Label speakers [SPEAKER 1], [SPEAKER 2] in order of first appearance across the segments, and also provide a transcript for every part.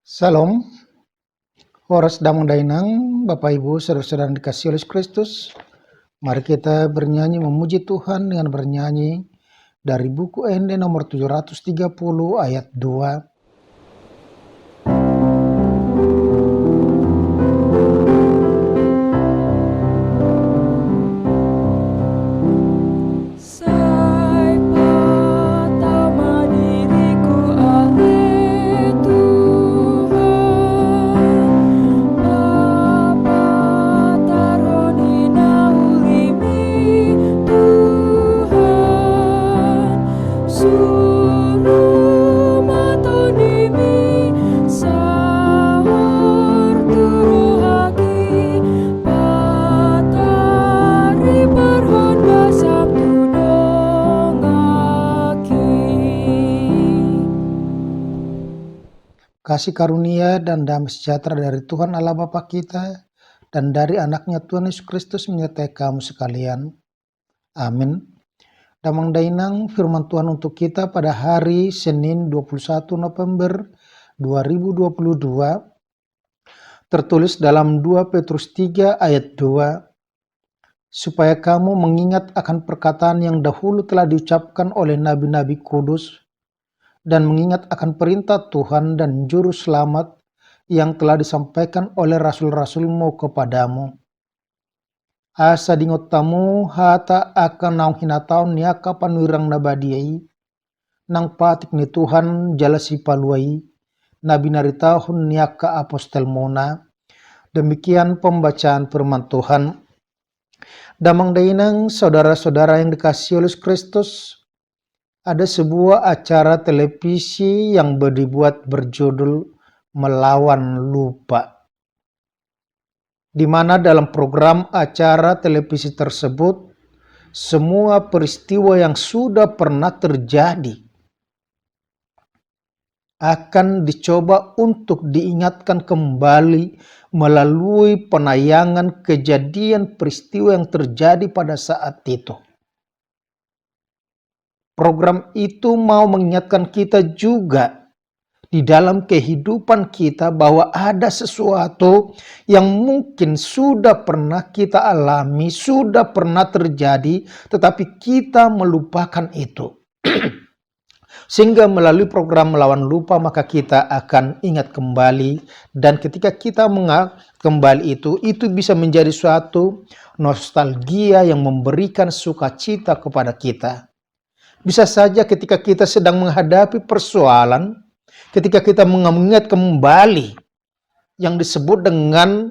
[SPEAKER 1] Salam, Horas Damang Dainang, Bapak Ibu, saudara-saudara yang dikasihi oleh Kristus. Mari kita bernyanyi memuji Tuhan dengan bernyanyi dari buku ND nomor 730 ayat 2. Kasih karunia dan damai sejahtera dari Tuhan Allah Bapa kita dan dari anaknya Tuhan Yesus Kristus menyertai kamu sekalian. Amin. Damang Dainang, firman Tuhan untuk kita pada hari Senin 21 November 2022 tertulis dalam 2 Petrus 3 ayat 2, supaya kamu mengingat akan perkataan yang dahulu telah diucapkan oleh nabi-nabi kudus dan mengingat akan perintah Tuhan dan juru selamat yang telah disampaikan oleh rasul-rasulmu kepadamu. Asa dingot tamu hata akan naung hinataun niaka panuirang nabadiai, nang patik ni Tuhan jalasi paluai, nabi naritahun niaka apostel mona. Demikian pembacaan firman Tuhan. Damang Dainang, saudara-saudara yang dikasihi oleh Kristus, ada sebuah acara televisi yang dibuat berjudul Melawan Lupa, di mana dalam program acara televisi tersebut semua peristiwa yang sudah pernah terjadi akan dicoba untuk diingatkan kembali melalui penayangan kejadian peristiwa yang terjadi pada saat itu. Program itu mau mengingatkan kita juga di dalam kehidupan kita bahwa ada sesuatu yang mungkin sudah pernah kita alami, sudah pernah terjadi, tetapi kita melupakan itu. Sehingga melalui program Melawan Lupa maka kita akan ingat kembali, dan ketika kita mengingat kembali itu bisa menjadi suatu nostalgia yang memberikan sukacita kepada kita. Bisa saja ketika kita sedang menghadapi persoalan, ketika kita mengingat kembali yang disebut dengan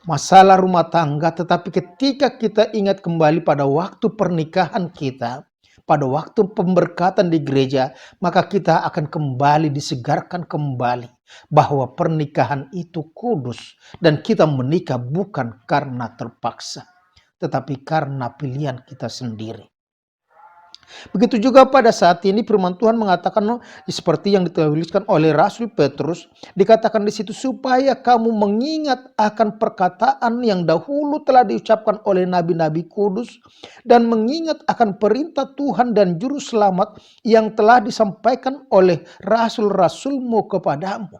[SPEAKER 1] masalah rumah tangga, tetapi ketika kita ingat kembali pada waktu pernikahan kita, pada waktu pemberkatan di gereja, maka kita akan kembali disegarkan kembali bahwa pernikahan itu kudus dan kita menikah bukan karena terpaksa, tetapi karena pilihan kita sendiri. Begitu juga pada saat ini firman Tuhan mengatakan seperti yang dituliskan oleh Rasul Petrus, dikatakan di situ supaya kamu mengingat akan perkataan yang dahulu telah diucapkan oleh nabi-nabi kudus dan mengingat akan perintah Tuhan dan juru selamat yang telah disampaikan oleh rasul-rasulmu kepadamu.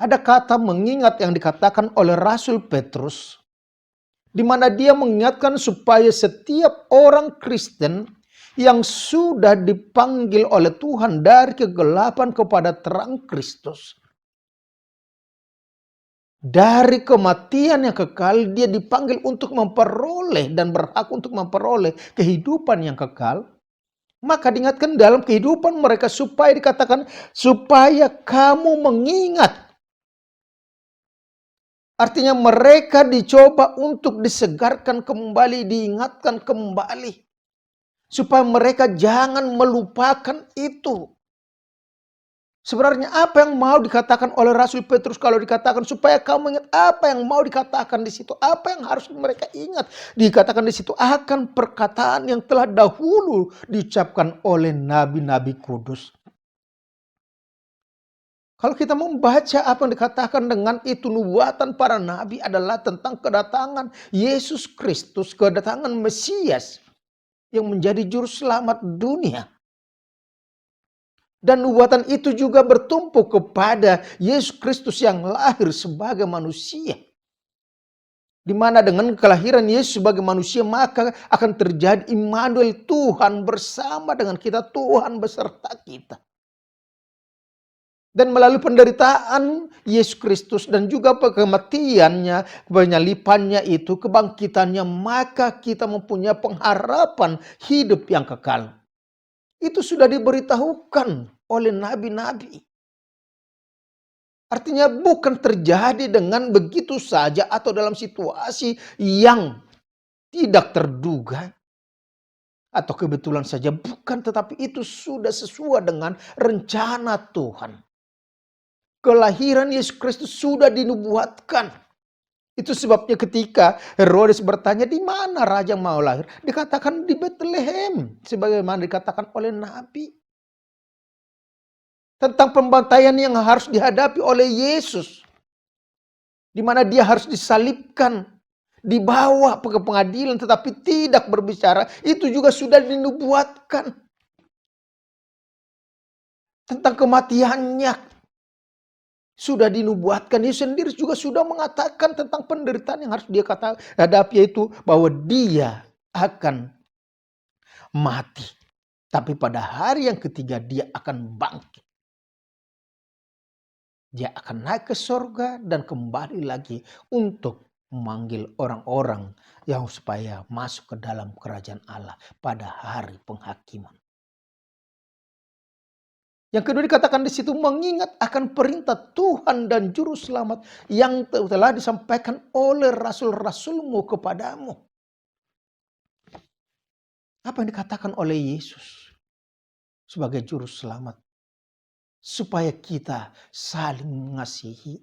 [SPEAKER 1] Ada kata mengingat yang dikatakan oleh Rasul Petrus, di mana dia mengingatkan supaya setiap orang Kristen yang sudah dipanggil oleh Tuhan dari kegelapan kepada terang Kristus, dari kematian yang kekal, dia dipanggil untuk memperoleh dan berhak untuk memperoleh kehidupan yang kekal. Maka diingatkan dalam kehidupan mereka supaya dikatakan supaya kamu mengingat. Artinya mereka dicoba untuk disegarkan kembali, diingatkan kembali. Supaya mereka jangan melupakan itu. Sebenarnya apa yang mau dikatakan oleh Rasul Petrus kalau dikatakan supaya kamu ingat, apa yang mau dikatakan di situ? Apa yang harus mereka ingat? Dikatakan di situ akan perkataan yang telah dahulu diucapkan oleh nabi-nabi kudus. Kalau kita membaca apa yang dikatakan dengan itu, nubuatan para nabi adalah tentang kedatangan Yesus Kristus, kedatangan Mesias yang menjadi juru selamat dunia. Dan nubuatan itu juga bertumpu kepada Yesus Kristus yang lahir sebagai manusia. Di mana dengan kelahiran Yesus sebagai manusia maka akan terjadi Immanuel, Tuhan bersama dengan kita, Tuhan beserta kita. Dan melalui penderitaan Yesus Kristus dan juga kematiannya, penyalipannya itu, kebangkitannya, maka kita mempunyai pengharapan hidup yang kekal. Itu sudah diberitahukan oleh nabi-nabi. Artinya bukan terjadi dengan begitu saja atau dalam situasi yang tidak terduga atau kebetulan saja. Bukan, tetapi itu sudah sesuai dengan rencana Tuhan. Kelahiran Yesus Kristus sudah dinubuatkan. Itu sebabnya ketika Herodes bertanya di mana raja mau lahir, dikatakan di Betlehem, sebagaimana dikatakan oleh nabi. Tentang pembantaian yang harus dihadapi oleh Yesus. Di mana dia harus disalibkan, dibawa ke pengadilan tetapi tidak berbicara. Itu juga sudah dinubuatkan. Tentang kematiannya sudah dinubuatkan. Dia sendiri juga sudah mengatakan tentang penderitaan yang harus dia hadapi, yaitu bahwa dia akan mati. Tapi pada hari yang ketiga dia akan bangkit. Dia akan naik ke sorga dan kembali lagi untuk memanggil orang-orang yang supaya masuk ke dalam kerajaan Allah pada hari penghakiman. Yang kedua dikatakan di situ, mengingat akan perintah Tuhan dan Juru Selamat yang telah disampaikan oleh rasul-rasulmu kepadamu. Apa yang dikatakan oleh Yesus sebagai Juru Selamat? Supaya kita saling mengasihi.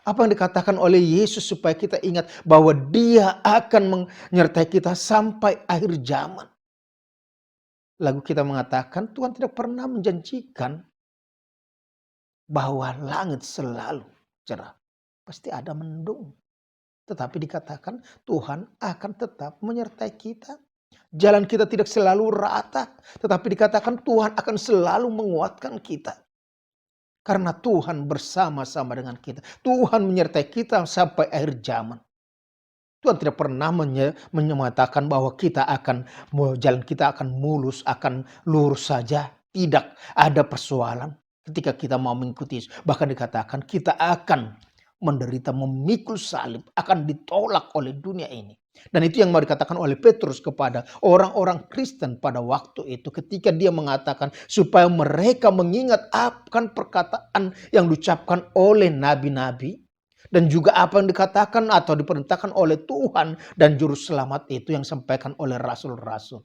[SPEAKER 1] Apa yang dikatakan oleh Yesus supaya kita ingat bahwa dia akan menyertai kita sampai akhir zaman. Lalu kita mengatakan Tuhan tidak pernah menjanjikan bahwa langit selalu cerah. Pasti ada mendung. Tetapi dikatakan Tuhan akan tetap menyertai kita. Jalan kita tidak selalu rata. Tetapi dikatakan Tuhan akan selalu menguatkan kita. Karena Tuhan bersama-sama dengan kita. Tuhan menyertai kita sampai akhir zaman. Tuhan tidak pernah menyatakan bahwa jalan kita akan mulus, akan lurus saja. Tidak ada persoalan ketika kita mau mengikuti Yesus. Bahkan dikatakan kita akan menderita, memikul salib, akan ditolak oleh dunia ini. Dan itu yang mau dikatakan oleh Petrus kepada orang-orang Kristen pada waktu itu. Ketika dia mengatakan supaya mereka mengingat akan perkataan yang diucapkan oleh nabi-nabi. Dan juga apa yang dikatakan atau diperintahkan oleh Tuhan dan Juru Selamat itu yang disampaikan oleh rasul-rasul.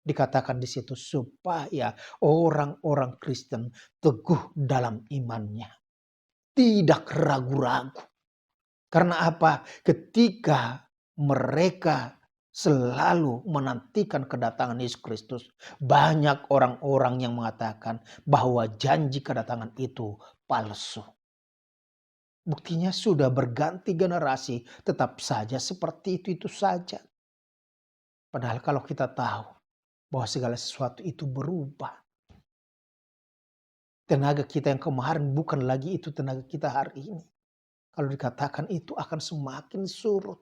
[SPEAKER 1] Dikatakan di situ supaya orang-orang Kristen teguh dalam imannya. Tidak ragu-ragu. Karena apa? Ketika mereka selalu menantikan kedatangan Yesus Kristus, banyak orang-orang yang mengatakan bahwa janji kedatangan itu palsu. Buktinya sudah berganti generasi, tetap saja seperti itu saja. Padahal kalau kita tahu bahwa segala sesuatu itu berubah. Tenaga kita yang kemarin bukan lagi itu tenaga kita hari ini. Kalau dikatakan itu akan semakin surut.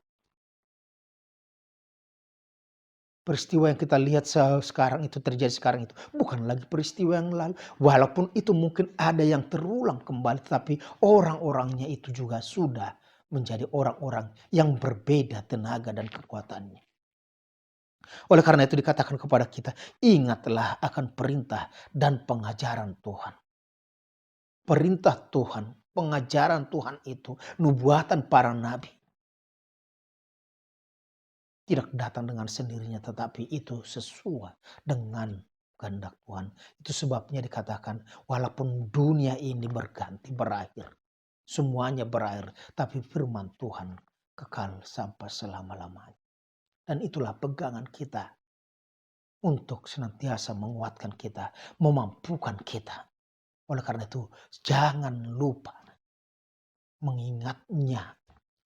[SPEAKER 1] Peristiwa yang kita lihat sekarang itu terjadi sekarang itu bukan lagi peristiwa yang lalu. Walaupun itu mungkin ada yang terulang kembali, tapi orang-orangnya itu juga sudah menjadi orang-orang yang berbeda tenaga dan kekuatannya. Oleh karena itu dikatakan kepada kita, ingatlah akan perintah dan pengajaran Tuhan. Perintah Tuhan, pengajaran Tuhan itu, nubuatan para nabi. Tidak datang dengan sendirinya, tetapi itu sesuai dengan kehendak Tuhan. Itu sebabnya dikatakan walaupun dunia ini berganti, berakhir. Semuanya berakhir, tapi firman Tuhan kekal sampai selama-lamanya. Dan itulah pegangan kita untuk senantiasa menguatkan kita, memampukan kita. Oleh karena itu jangan lupa mengingatnya.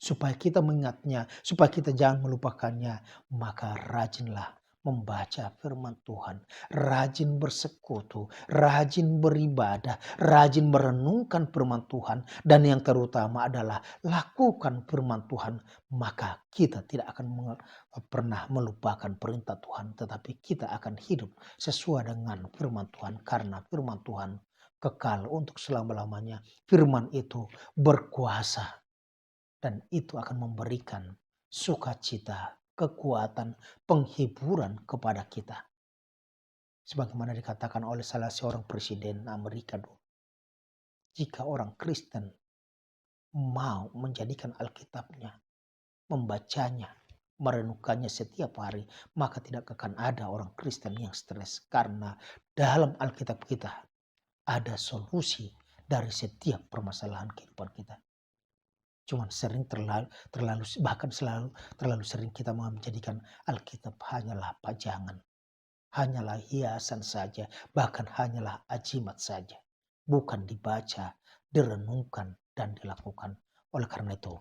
[SPEAKER 1] Supaya kita mengingatnya, supaya kita jangan melupakannya, maka rajinlah membaca firman Tuhan, rajin bersekutu, rajin beribadah, rajin merenungkan firman Tuhan, dan yang terutama adalah lakukan firman Tuhan, maka kita tidak akan pernah melupakan perintah Tuhan, tetapi kita akan hidup sesuai dengan firman Tuhan, karena firman Tuhan kekal untuk selama-lamanya. Firman itu berkuasa dan itu akan memberikan sukacita, kekuatan, penghiburan kepada kita. Sebagaimana dikatakan oleh salah seorang presiden Amerika dulu, jika orang Kristen mau menjadikan Alkitabnya, membacanya, merenungkannya setiap hari, maka tidak akan ada orang Kristen yang stres. Karena dalam Alkitab kita ada solusi dari setiap permasalahan kehidupan kita. Cuman sering terlalu sering kita menjadikan Alkitab hanyalah pajangan, hanyalah hiasan saja, bahkan hanyalah ajimat saja. Bukan dibaca, direnungkan, dan dilakukan. Oleh karena itu,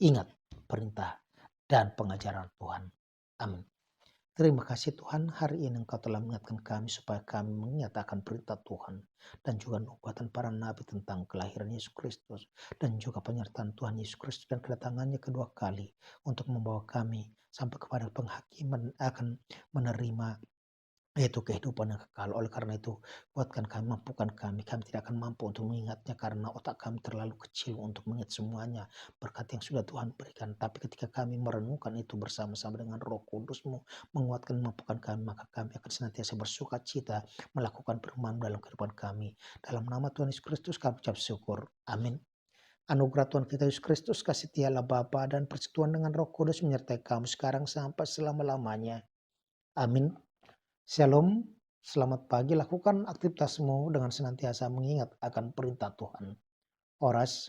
[SPEAKER 1] ingat perintah dan pengajaran Tuhan. Amin. Terima kasih Tuhan, hari ini Engkau telah mengingatkan kami supaya kami menyatakan perintah Tuhan dan juga nubuatan para nabi tentang kelahiran Yesus Kristus dan juga penyertaan Tuhan Yesus Kristus dan kedatangannya kedua kali untuk membawa kami sampai kepada penghakiman akan menerima yaitu kehidupan yang kekal. Oleh karena itu, kuatkan kami, mampukan kami. Kami tidak akan mampu untuk mengingatnya karena otak kami terlalu kecil untuk mengingat semuanya berkat yang sudah Tuhan berikan. Tapi ketika kami merenungkan itu bersama-sama dengan Roh Kudus-Mu, menguatkan, mampukan kami, maka kami akan senantiasa bersuka cita melakukan firman dalam kehidupan kami. Dalam nama Tuhan Yesus Kristus kami ucap syukur. Amin. Anugerah Tuhan kita Yesus Kristus, kasih tiala Bapa dan persekutuan dengan Roh Kudus menyertai kamu sekarang sampai selama-lamanya. Amin. Shalom, selamat pagi. Lakukan aktivitasmu dengan senantiasa mengingat akan perintah Tuhan. Horas